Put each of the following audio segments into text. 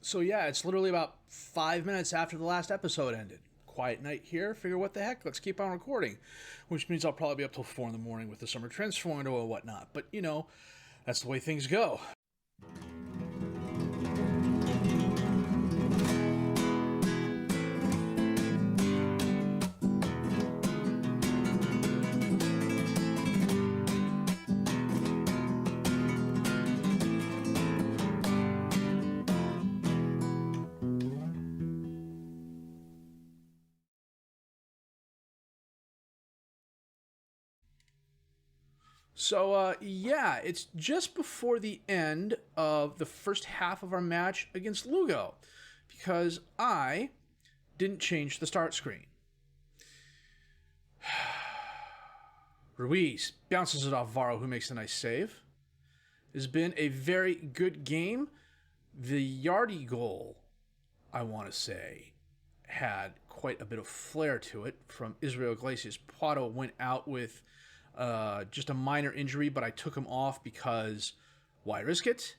So yeah, it's literally about 5 minutes after the last episode ended. Quiet night here. Figure what the heck? Let's keep on recording, which means I'll probably be up till 4 in the morning with the summer transfer window or whatnot. But you know, that's the way things go. So, yeah, it's just before the end of the first half of our match against Lugo, because I didn't change the start screen. Ruiz bounces it off Varro, who makes a nice save. It's been a very good game. The Yardy goal, I want to say, had quite a bit of flair to it from Israel Iglesias. Pato went out with just a minor injury, but I took him off because why risk it?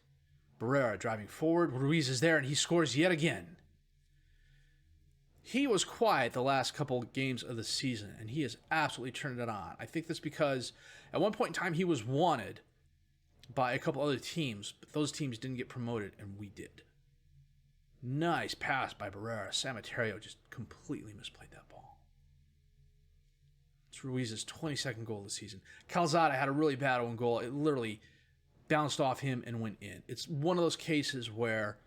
Barrera driving forward. Ruiz is there, and he scores yet again. He was quiet the last couple games of the season, and he has absolutely turned it on. I think that's because at one point in time he was wanted by a couple other teams, but those teams didn't get promoted, and we did. Nice pass by Barrera. Samatario just completely misplayed that ball. It's Ruiz's 22nd goal of the season. Calzada had a really bad one goal. It literally bounced off him and went in. It's one of those cases where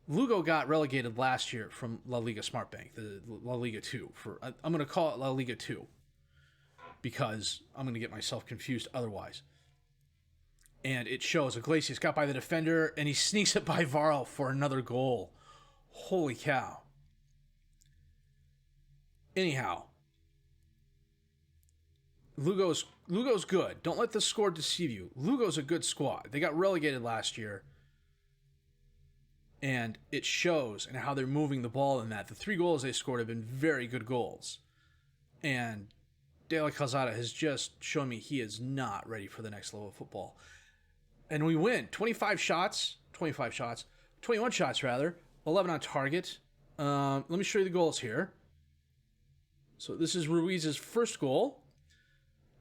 Lugo got relegated last year from La Liga Smartbank, the La Liga 2. I'm going to call it La Liga 2 because I'm going to get myself confused otherwise. And it shows Iglesias got by the defender, and he sneaks it by Varro for another goal. Holy cow. Anyhow, Lugo's good. Don't let the score deceive you. Lugo's a good squad. They got relegated last year, and it shows in how they're moving the ball in that. The 3 goals they scored have been very good goals. And De La Calzada has just shown me he is not ready for the next level of football. And we win. 21 shots, 11 on target. Let me show you the goals here. So this is Ruiz's first goal.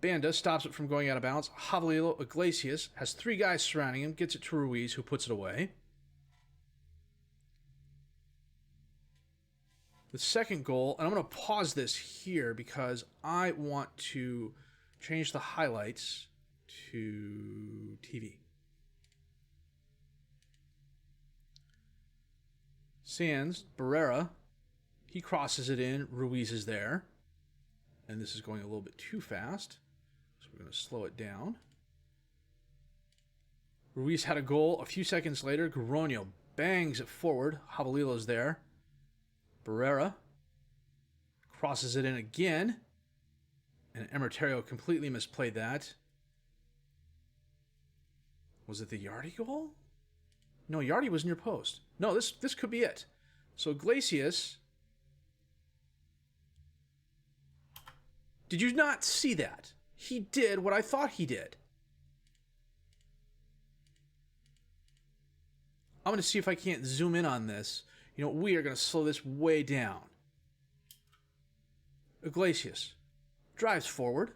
Banda stops it from going out of bounds. Javalilo Iglesias has 3 guys surrounding him, gets it to Ruiz, who puts it away. The second goal, and I'm going to pause this here because I want to change the highlights to TV. Sands, Barrera, he crosses it in. Ruiz is there. And this is going a little bit too fast. So we're going to slow it down. Ruiz had a goal. A few seconds later, Guronio bangs it forward. Javalilo's there. Barrera crosses it in again. And Emerterio completely misplayed that. Was it the Yardy goal? No, Yardy was near post. No, this could be it. So Iglesias... Did you not see that? He did what I thought he did. I'm going to see if I can't zoom in on this. You know, we are going to slow this way down. Iglesias drives forward.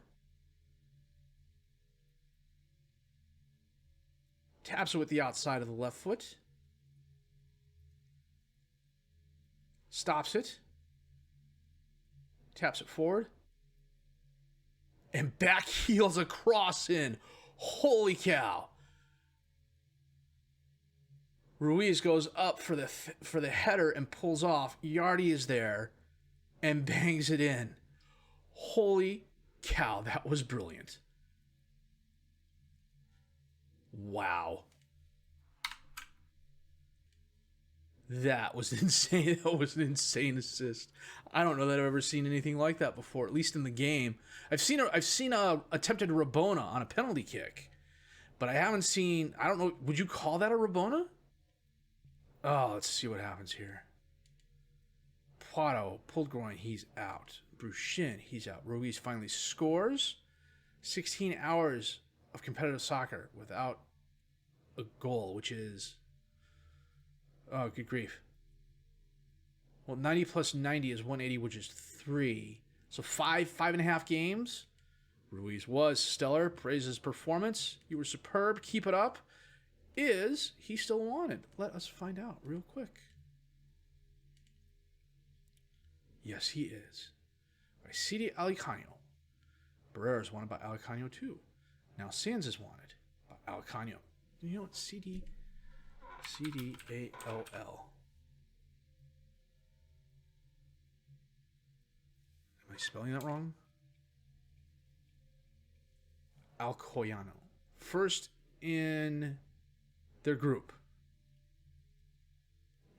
Taps it with the outside of the left foot. Stops it. Taps it forward. And back heels a cross in. Holy cow. Ruiz goes up for the header and pulls off. Yardy is there and bangs it in. Holy cow, that was brilliant. Wow. That was insane. That was an insane assist. I don't know that I've ever seen anything like that before, at least in the game. I've seen a attempted Rabona on a penalty kick, but I haven't seen, I don't know, would you call that a Rabona? Oh, let's see what happens here. Pato, pulled groin, he's out. Bruchin, he's out. Ruiz finally scores. 16 hours of competitive soccer without a goal, which is Oh, good grief. Well, 90 plus 90 is 180, which is 3. So 5.5 games. Ruiz was stellar. Praise his performance. You were superb. Keep it up. Is he still wanted? Let us find out real quick. Yes, he is. By CD Alicano. Barrera is wanted by Alicano too. Now Sands is wanted by Alicano. You know what? C-D-A-L-L. Am I spelling that wrong? Alcoyano. First in their group.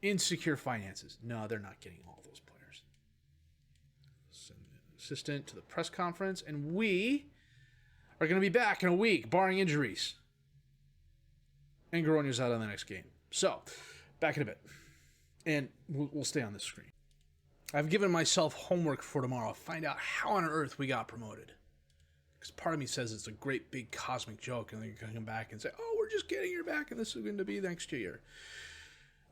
Insecure finances. No, they're not getting all those players. Send an assistant to the press conference, and we are going to be back in a week, barring injuries. And Garonio's out on the next game. So, back in a bit. And we'll stay on this screen. I've given myself homework for tomorrow. Find out how on earth we got promoted. Because part of me says it's a great big cosmic joke, and then you're going to come back and say, oh, we're just kidding, you're back, and this is going to be next year.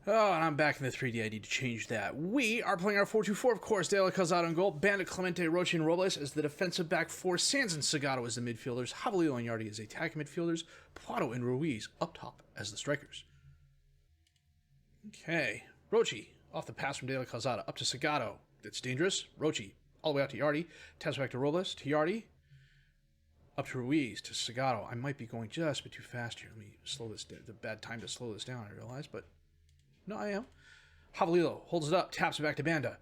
Oh, and I'm back in the 3D. I need to change that. We are playing our 4-2-4, of course. De La Calzada in goal. Bandit, Clemente, Roche, and Robles as the defensive back four. Sands and Segato as the midfielders. Jabalillo and Yardi as the attacking midfielders. Plato and Ruiz up top as the strikers. Okay. Roche off the pass from De La Calzada up to Segato. That's dangerous. Roche all the way out to Yardi. Taps back to Robles. To Yardi. Up to Ruiz, to Segato. I might be going just a bit too fast here. Let me slow this down. It's a bad time to slow this down, I realize, but no, I am. Jabalillo holds it up, taps it back to Banda.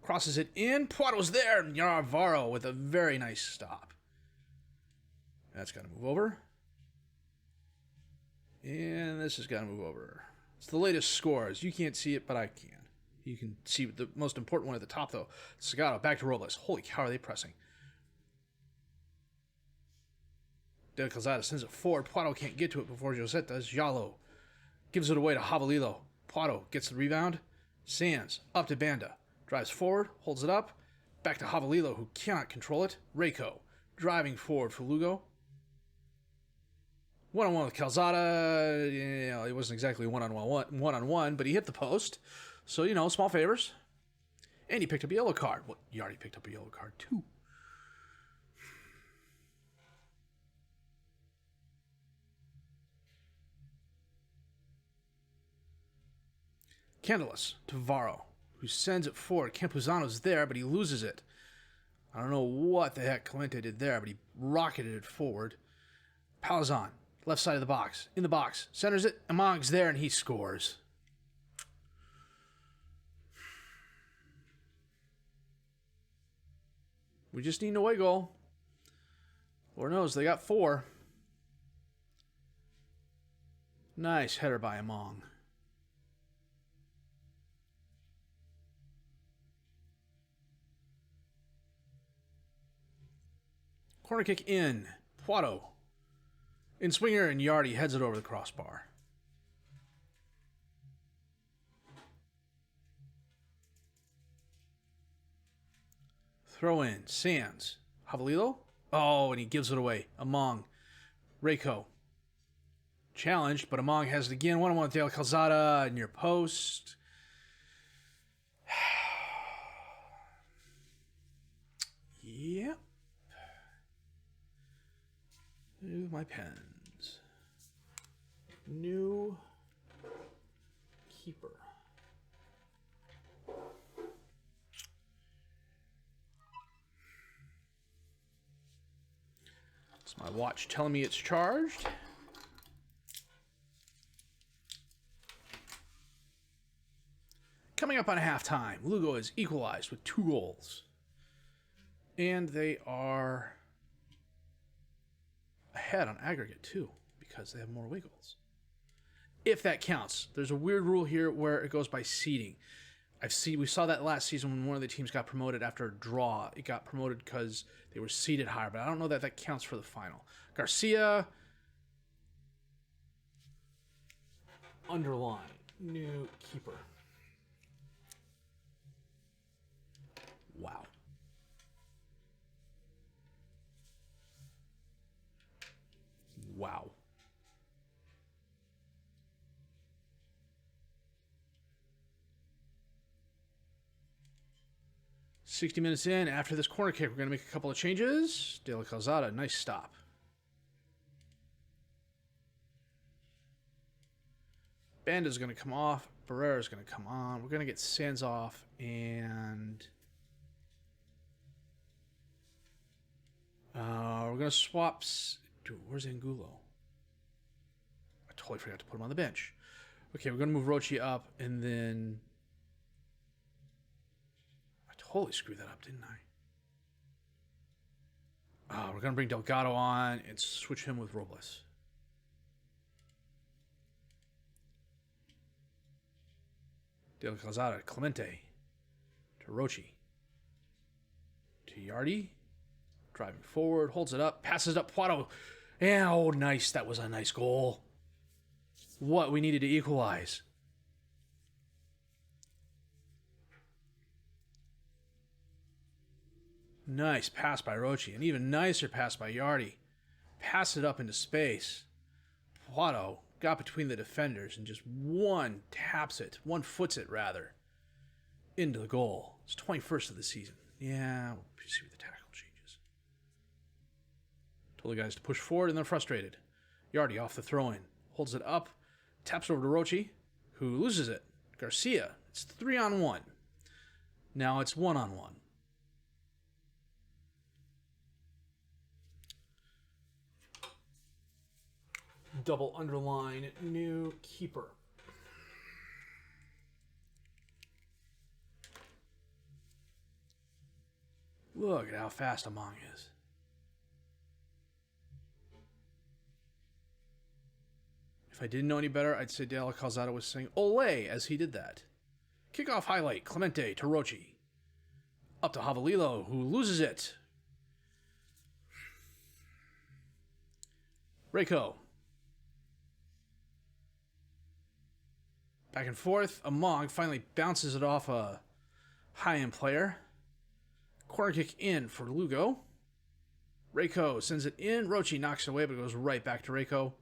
Crosses it in. Puato's there. And Navarro with a very nice stop. That's got to move over. And this has got to move over. It's the latest scores. You can't see it, but I can. You can see the most important one at the top, though. Segato, back to Robles. Holy cow, are they pressing? De La Calzada sends it forward. Puato can't get to it before Josette does. Jalo gives it away to Jabalillo. Puato gets the rebound. Sands up to Banda. Drives forward. Holds it up. Back to Jabalillo, who cannot control it. Reiko driving forward for Lugo. One-on-one with Calzada. You know, it wasn't exactly one-on-one, but he hit the post. So, you know, small favors. And he picked up a yellow card. Well, you already picked up a yellow card, too. Candelas to Varro, who sends it forward. Campuzano's there, but he loses it. I don't know what the heck Clemente did there, but he rocketed it forward. Palazan, left side of the box. In the box. Centers it. Among's there, and he scores. We just need an away goal. Lord knows, they got 4. Nice header by Among. Corner kick in. Puato. In swinger, and Yardi heads it over the crossbar. Throw in. Sands. Jabalillo. Oh, and he gives it away. Among. Reiko. Challenged, but Among has it again. 1-on-1 with De La Calzada near post. Yep. New my pens. New keeper. It's my watch telling me it's charged. Coming up on halftime, Lugo is equalized with 2 goals. And they are ahead on aggregate, too, because they have more away goals. If that counts. There's a weird rule here where it goes by seeding. We saw that last season when one of the teams got promoted after a draw. It got promoted because they were seeded higher, but I don't know that that counts for the final. Garcia. Underline. New keeper. Wow. Wow. 60 minutes in, after this corner kick, we're going to make a couple of changes. De La Calzada, nice stop. Banda's going to come off. Barrera's going to come on. We're going to get Sands off. And we're going to swap. Dude, where's Angulo? I totally forgot to put him on the bench. Okay, we're going to move Rochi up. And then I totally screwed that up, didn't I? We're going to bring Delgado on and switch him with Robles. De La Calzada, Clemente, to Rochi, to Yardi, driving forward, holds it up, passes it up, Poitot, and oh, nice, that was a nice goal. What we needed to equalize. Nice pass by Rochi, an even nicer pass by Yardi. Pass it up into space. Poitot got between the defenders and just one foots it rather, into the goal. It's 21st of the season. Yeah, we'll see what the tackle changes. Told the guys to push forward and they're frustrated. Yardi off the throw-in. Holds it up. Taps over to Rochi, who loses it. Garcia. It's 3-on-1. Now it's 1-on-1. Double underline, new keeper. Look at how fast Among is. If I didn't know any better, I'd say De La Calzada was saying Olé as he did that. Kickoff highlight, Clemente to Rochi. Up to Javalilo, who loses it. Reiko. Back and forth. Among finally bounces it off a high-end player. Corner kick in for Lugo. Reiko sends it in. Rochi knocks it away, but it goes right back to Reiko,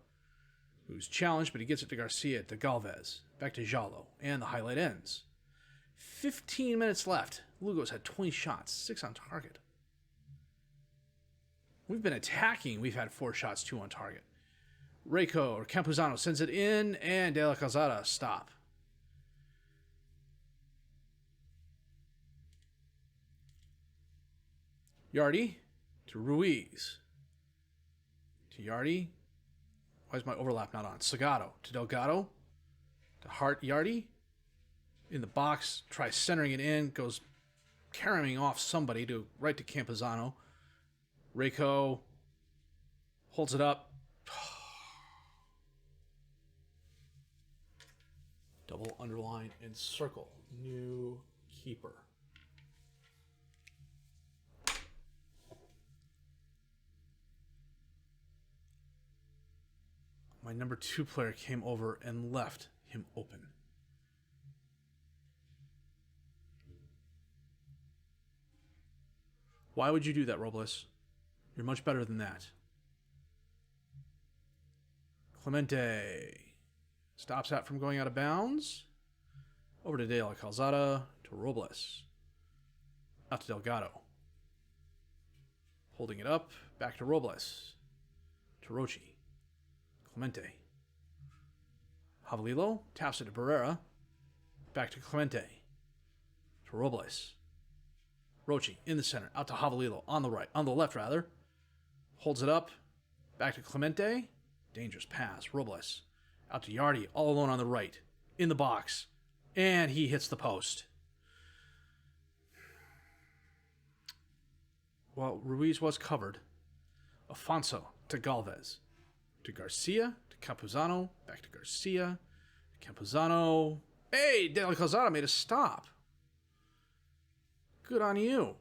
who's challenged, but he gets it to Garcia, to Galvez. Back to Jalo. And the highlight ends. 15 minutes left. Lugo's had 20 shots, 6 on target. We've been attacking. We've had 4 shots, 2 on target. Reiko or Campuzano sends it in, and De La Calzada stop. Yardi to Ruiz. To Yardi. Why is my overlap not on? Sagado to Delgado. To Hart Yardi. In the box. Tries centering it in. Goes carrying off somebody to right to Campuzano. Reiko holds it up. Double underline and circle. New keeper. My number 2 player came over and left him open. Why would you do that, Robles? You're much better than that. Clemente stops that from going out of bounds. Over to De La Calzada, to Robles. Out to Delgado. Holding it up, back to Robles. To Rochi. Clemente. Javalilo taps it to Barrera. Back to Clemente. To Robles. Rochi in the center. Out to Javalilo on the right. On the left, rather. Holds it up. Back to Clemente. Dangerous pass. Robles. Out to Yardi. All alone on the right. In the box. And he hits the post. Well, Ruiz was covered. Afonso to Galvez. To Garcia, to Campuzano, back to Garcia, Campuzano. Hey, De La Calzada made a stop. Good on you.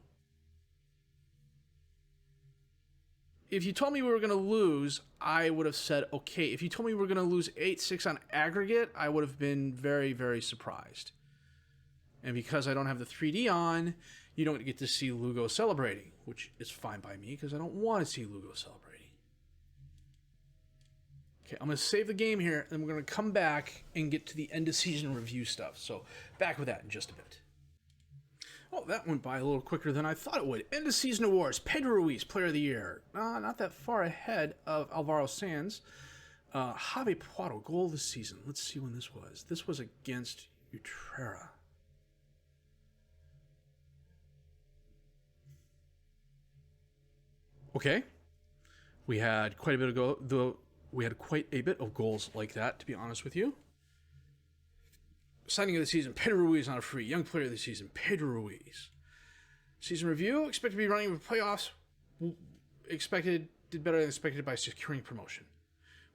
If you told me we were going to lose, I would have said, okay. If you told me we were going to lose 8-6 on aggregate, I would have been very, very surprised. And because I don't have the 3D on, you don't get to see Lugo celebrating, which is fine by me because I don't want to see Lugo celebrating. Okay, I'm going to save the game here, and we're going to come back and get to the end-of-season review stuff. So back with that in just a bit. Oh, that went by a little quicker than I thought it would. End of season awards. Pedro Ruiz, Player of the Year. Not that far ahead of Alvaro Sanz. Javi Puado, goal of the season. Let's see when this was. This was against Utrera. Okay. We had quite a bit of goals like that, to be honest with you. Signing of the season, Pedro Ruiz on a free. Young Player of the season, Pedro Ruiz. Season review, expected to be running with playoffs. Did better than expected by securing promotion.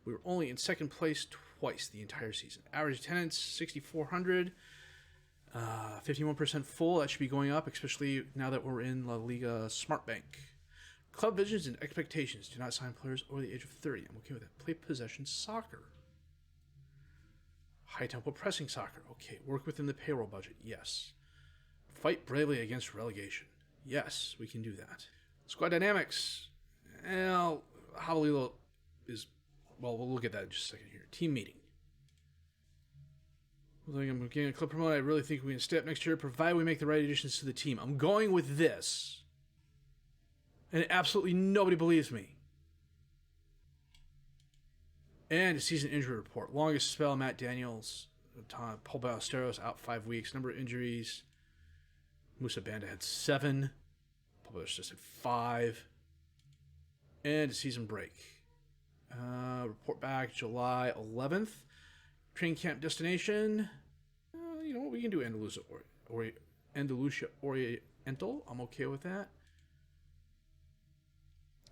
We were only in second place twice the entire season. Average attendance, 6,400. 51% full. That should be going up, especially now that we're in La Liga Smartbank. Club visions and expectations. Do not sign players over the age of 30. I'm okay with that. Play possession soccer. High tempo pressing soccer. Okay. Work within the payroll budget. Yes. Fight bravely against relegation. Yes, we can do that. Squad dynamics. Well, Jabalilo is... Well, we'll look at that in just a second here. Team meeting. I'm getting a club promoted. I really think we can step next year, provided we make the right additions to the team. I'm going with this. And absolutely nobody believes me. And a season injury report. Longest spell, Matt Daniels. Paul Ballesteros out 5 weeks. Number of injuries. Musa Banda had 7. Paul Ballesteros just had 5. And a season break. Report back July 11th. Training camp destination. You know what? We can do Andalusia Oriental. I'm okay with that.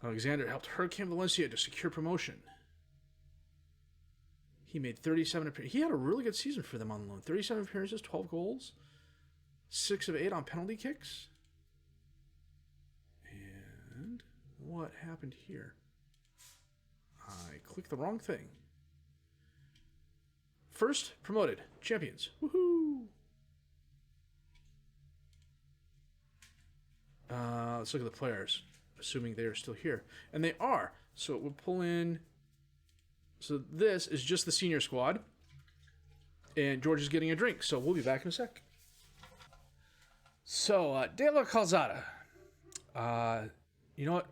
Alexander helped Hurricane Valencia to secure promotion. He made 37 appearances. He had a really good season for them on loan. 37 appearances, 12 goals, 6 of 8 on penalty kicks. And what happened here? I clicked the wrong thing. First promoted champions. Woohoo! Let's look at the players, assuming they are still here. And they are. So we'll pull in. So this is just the senior squad. And George is getting a drink. So we'll be back in a sec. So, De La Calzada. You know what?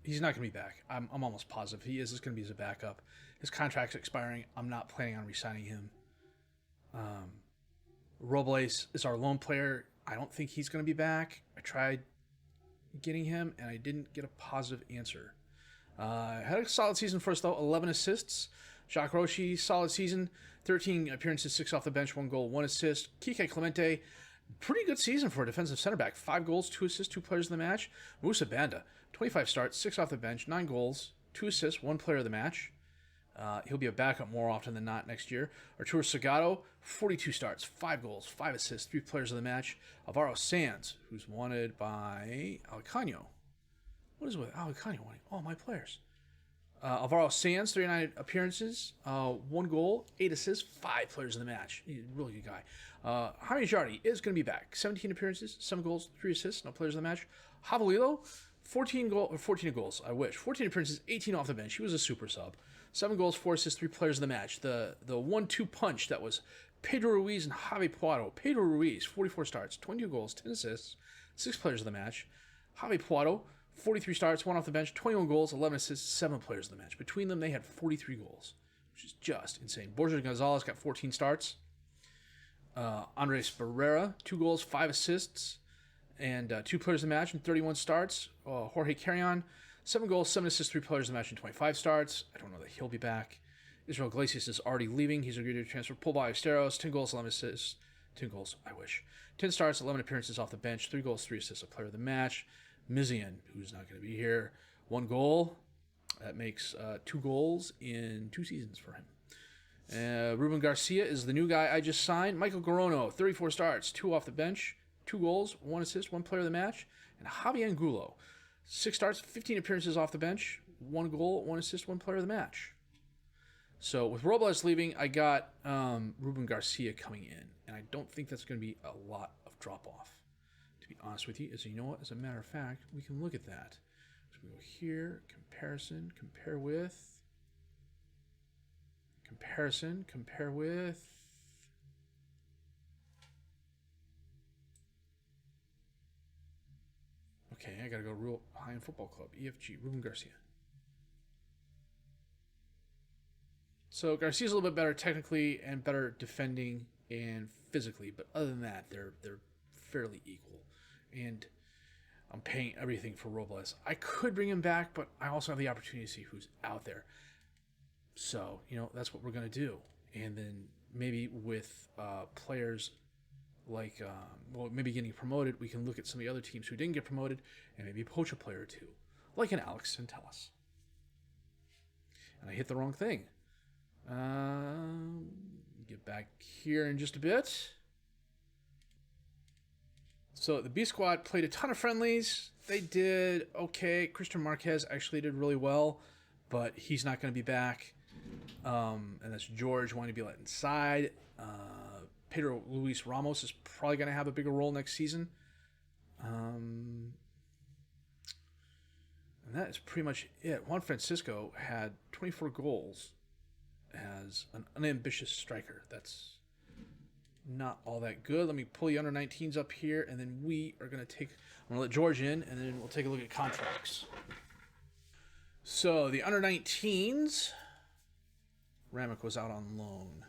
He's not going to be back. I'm almost positive. He is. It's going to be as a backup. His contract's expiring. I'm not planning on re-signing him. Robles is our lone player. I don't think he's going to be back. I tried getting him, and I didn't get a positive answer. Had a solid season for us, though. 11 assists. Jacques Rochi, solid season. 13 appearances, 6 off the bench, 1 goal, 1 assist. Kike Clemente, pretty good season for a defensive center back. 5 goals, 2 assists, 2 players of the match. Musa Banda, 25 starts, 6 off the bench, 9 goals, 2 assists, 1 player of the match. He'll be a backup more often than not next year. Arturo Sagado, 42 starts, 5 goals, 5 assists, 3 players of the match. Alvaro Sanz, who's wanted by Alcano. What is it with Alcano wanting? Oh, my players. Alvaro Sanz, 39 appearances, 1 goal, 8 assists, 5 players of the match. He's a really good guy. Jaime Jardi is going to be back. 17 appearances, 7 goals, 3 assists, no players of the match. Jabalilo, 14 goals, I wish. 14 appearances, 18 off the bench. He was a super sub. 7 goals, 4 assists, 3 players of the match. The 1-2 punch that was Pedro Ruiz and Javi Puado. Pedro Ruiz, 44 starts, 22 goals, 10 assists, 6 players of the match. Javi Puado, 43 starts, 1 off the bench, 21 goals, 11 assists, 7 players of the match. Between them, they had 43 goals, which is just insane. Borja Gonzalez got 14 starts. Andres Barrera, 2 goals, 5 assists, and 2 players of the match in 31 starts. Jorge Carrion, 7 goals, 7 assists, 3 players of the match in 25 starts. I don't know that he'll be back. Israel Iglesias is already leaving. He's agreed to transfer. Paul Ballesteros, 10 goals, 11 assists. 10 goals, I wish. 10 starts, 11 appearances off the bench, 3 goals, 3 assists, a player of the match. Mizian, who's not going to be here, 1 goal. That makes 2 goals in 2 seasons for him. Ruben Garcia is the new guy I just signed. Michael Gorono, 34 starts, 2 off the bench, 2 goals, 1 assist, 1 player of the match. And Javier Angulo, 6 starts, 15 appearances off the bench, 1 goal, 1 assist, 1 player of the match. So with Robles leaving, I got Ruben Garcia coming in. And I don't think that's going to be a lot of drop-off. To be honest with you, you know what? As a matter of fact, we can look at that. So we go here, comparison, compare with. Okay, I got to go real high in football club. EFG, Ruben Garcia. So Garcia's a little bit better technically and better defending and physically, but other than that, they're fairly equal. And I'm paying everything for Robles. I could bring him back, but I also have the opportunity to see who's out there. So, that's what we're going to do. And then maybe with players like, maybe getting promoted, we can look at some of the other teams who didn't get promoted and maybe poach a player or two, like an Alex Centellas. And I hit the wrong thing. Get back here in just a bit. So the B squad played a ton of friendlies. They did okay. Christian Marquez actually did really well, but he's not going to be back. And that's George wanting to be let inside. Pedro Luis Ramos is probably going to have a bigger role next season. And that is pretty much it. Juan Francisco had 24 goals as an unambitious striker. That's not all that good. Let me pull the under 19s up here, and then we are going to I'm going to let George in, and then we'll take a look at contracts. So the under 19s, Ramick was out on loan.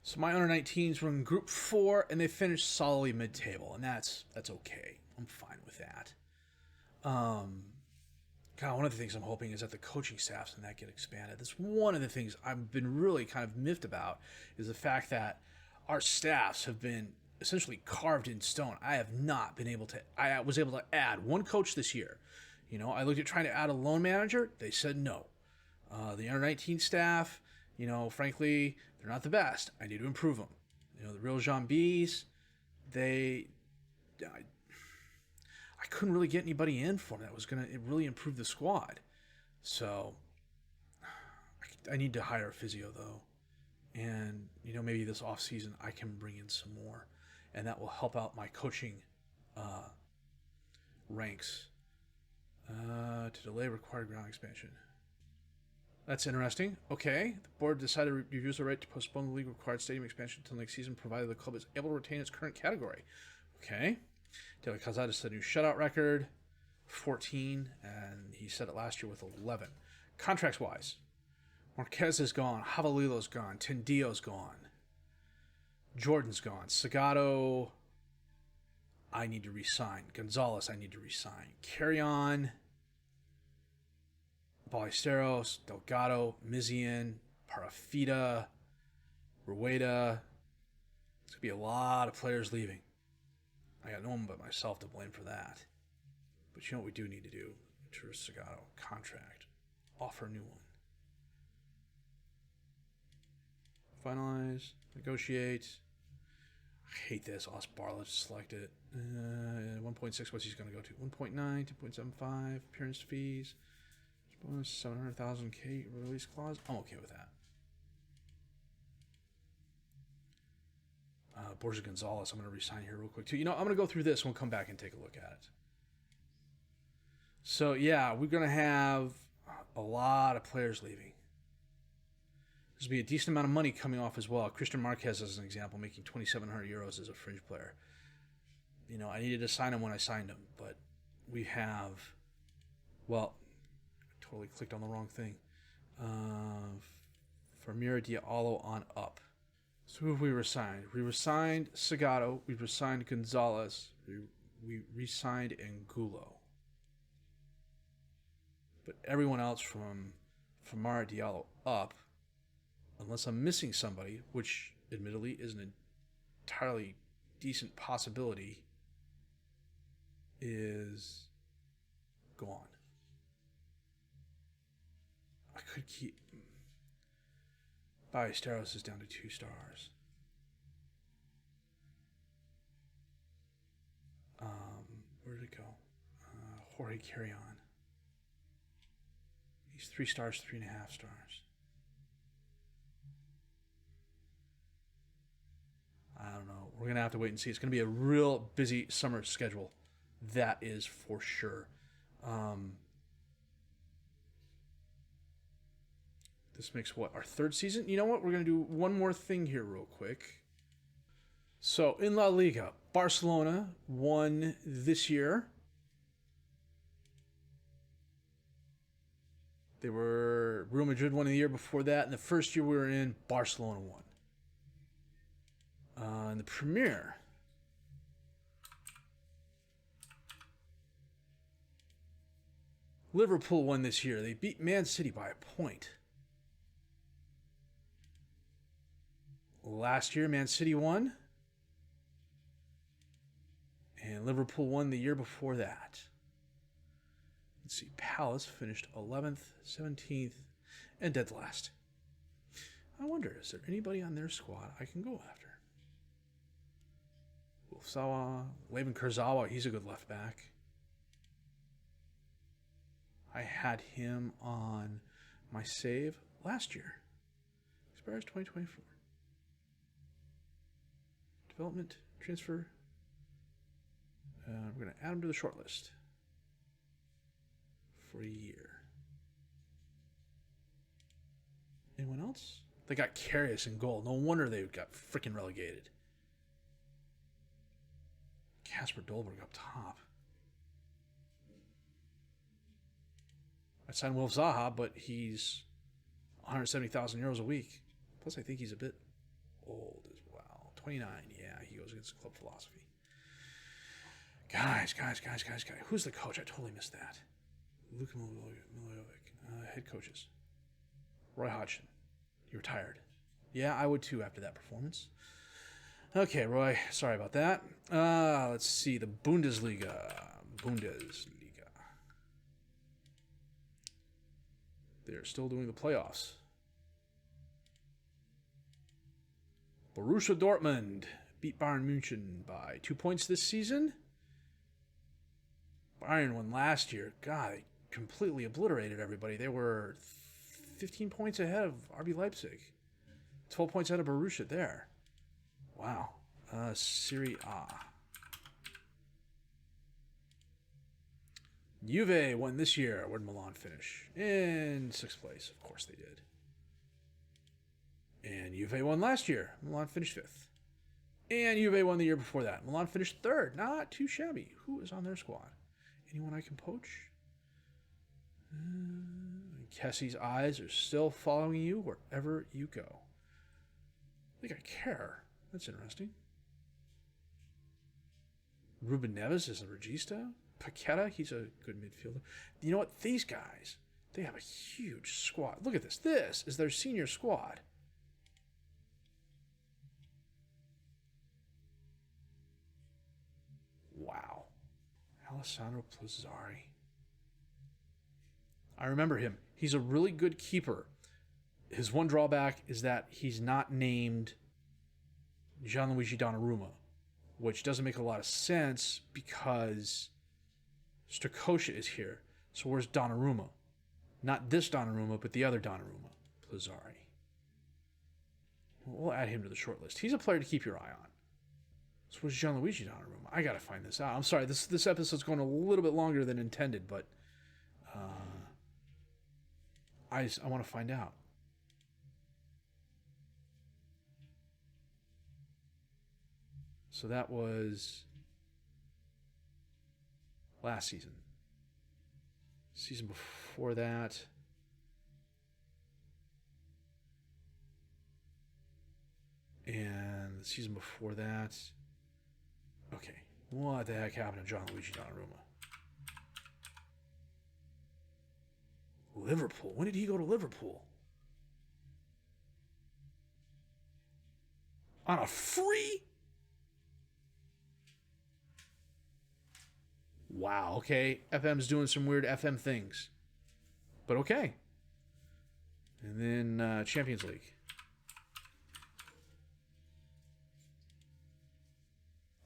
So my under 19s were in Group 4, and they finished solidly mid-table, and that's okay. I'm fine with that. One of the things I'm hoping is that the coaching staffs and that get expanded. That's one of the things I've been really kind of miffed about, is the fact that our staffs have been essentially carved in stone. I was able to add one coach this year. I looked at trying to add a loan manager. They said no. The under 19 staff, frankly, they're not the best. I need to improve them. The real Jean B's, I couldn't really get anybody in for them that was going to really improve the squad. So I need to hire a physio, though. And, maybe this offseason I can bring in some more. And that will help out my coaching ranks. To delay required ground expansion. That's interesting. Okay. The board decided to review the right to postpone the league-required stadium expansion until next season, provided the club is able to retain its current category. Okay. De La Calzada set a new shutout record, 14, and he set it last year with 11. Contracts-wise, Marquez is gone, Javalilo's gone, Tendillo's gone, Jordan's gone, Sagado, I need to re-sign, Gonzalez, I need to re-sign, Carrion, Ballesteros, Delgado, Mizian, Parafita, Rueda. There's going to be a lot of players leaving. I got no one but myself to blame for that. But what we do need to do? Mature Sagado, contract, offer a new one. Finalize, negotiate. I hate this. I'll ask Barlow to select it. 1.6, what's he's going to go to? 1.9, 2.75, appearance fees. Bonus 700,000K release clause. I'm okay with that. Borja Gonzalez, I'm going to resign here real quick too. I'm going to go through this and we'll come back and take a look at it. So, yeah, we're going to have a lot of players leaving. There's going to be a decent amount of money coming off as well. Christian Marquez, as an example, making 2,700 euros as a fringe player. I needed to sign him when I signed him, but we have, I totally clicked on the wrong thing. From Mira Diallo on up. So who have we resigned? We resigned Sagado. We resigned Gonzalez. We re-signed Angulo. But everyone else from Mara Diallo up, unless I'm missing somebody, which admittedly is an entirely decent possibility, is gone. I could keep... Ballesteros is down to 2 stars. Where did it go? Jorge Carrion. He's 3 stars, 3.5 stars. I don't know. We're going to have to wait and see. It's going to be a real busy summer schedule. That is for sure. This makes our 3rd season? You know what? We're going to do one more thing here real quick. So, in La Liga, Barcelona won this year. Real Madrid won the year before that, and the first year we were in, Barcelona won. In the Premier, Liverpool won this year. They beat Man City by a point. Last year, Man City won. And Liverpool won the year before that. Let's see. Palace finished 11th, 17th, and dead last. I wonder, is there anybody on their squad I can go after? Wolfsawa, Levin Kurzawa, he's a good left back. I had him on my save last year. Expires 2024. Development, transfer. We're going to add him to the short list for a year. Anyone else? They got Karius in goal. No wonder they got freaking relegated. Kasper Dolberg up top. I signed Wilf Zaha, but he's 170,000 euros a week. Plus, I think he's a bit old as well. 29, yeah, he goes against club philosophy. Guys. Who's the coach? I totally missed that. Luka Milivojevic. Head coaches. Roy Hodgson. He retired. Yeah, I would too after that performance. Okay, Roy. Sorry about that. Let's see. The Bundesliga. They're still doing the playoffs. Borussia Dortmund beat Bayern München by 2 points this season. Bayern won last year. God, they completely obliterated everybody. They were 15 points ahead of RB Leipzig. 12 points ahead of Borussia there. Wow. Serie A. Juve won this year. Where did Milan finish? In 6th place. Of course they did. And Juve won last year. Milan finished 5th. And Juve won the year before that. Milan finished 3rd. Not too shabby. Who is on their squad? Anyone I can poach? Kessie's eyes are still following you wherever you go. They got care. That's interesting. Ruben Neves is a regista. Paqueta, he's a good midfielder. You know what? These guys, they have a huge squad. Look at this. This is their senior squad. Wow. Alessandro Plazzari. I remember him. He's a really good keeper. His one drawback is that he's not named Gianluigi Donnarumma, which doesn't make a lot of sense because Strakosha is here. So where's Donnarumma? Not this Donnarumma, but the other Donnarumma, Plazzari. We'll add him to the short list. He's a player to keep your eye on. So where's Gianluigi Donnarumma? I got to find this out. I'm sorry, this episode's going a little bit longer than intended, but I want to find out. So that was last season. Season before that. And the season before that. Okay. What the heck happened to Gianluigi Donnarumma? Liverpool. When did he go to Liverpool? On a free? Wow, okay. FM's doing some weird FM things. But okay. And then Champions League.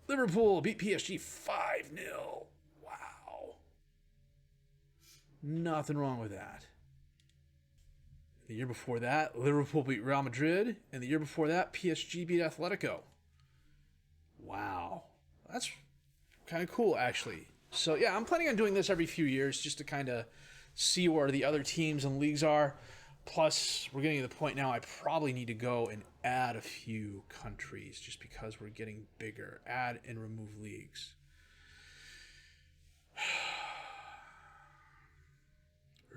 Liverpool beat PSG 5-0. Wow. Nothing wrong with that. The year before that, Liverpool beat Real Madrid. And the year before that, PSG beat Atletico. Wow. That's kind of cool, actually. So, yeah, I'm planning on doing this every few years just to kind of see where the other teams and leagues are. Plus, we're getting to the point now I probably need to go and add a few countries just because we're getting bigger. Add and remove leagues.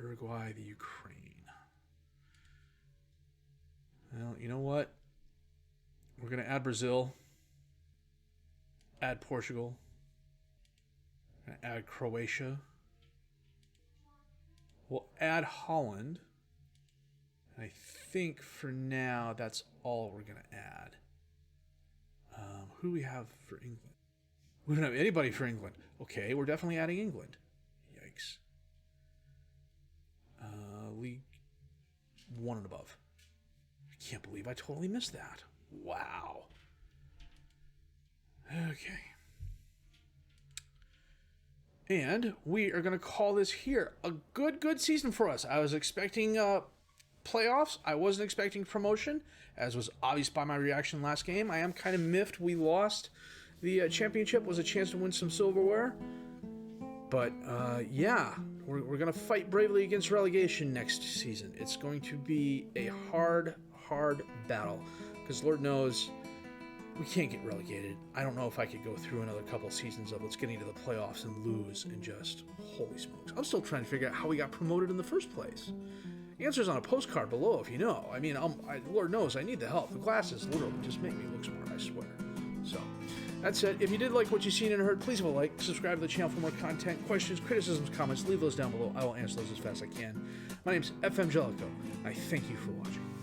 Uruguay, the Ukraine. Well, you know what? We're going to add Brazil, add Portugal, add Croatia. We'll add Holland. I think for now that's all we're going to add. Who do we have for England? We don't have anybody for England. Okay, we're definitely adding England. Yikes. League 1 and above. I can't believe I totally missed that. Wow. Okay. And we are going to call this here a good season for us. I was expecting playoffs. I wasn't expecting promotion, as was obvious by my reaction last game. I am kind of miffed we lost. The championship was a chance to win some silverware. But, yeah, we're going to fight bravely against relegation next season. It's going to be a hard battle. Because Lord knows we can't get relegated. I don't know if I could go through another couple seasons of let's get into the playoffs and lose and just, holy smokes. I'm still trying to figure out how we got promoted in the first place. The answer's on a postcard below if you know. I mean, Lord knows I need the help. The glasses literally just make me look smart, I swear. So, that said, if you did like what you've seen and heard, please leave a like, subscribe to the channel for more content, questions, criticisms, comments, leave those down below. I will answer those as fast as I can. My name's FM20. I thank you for watching.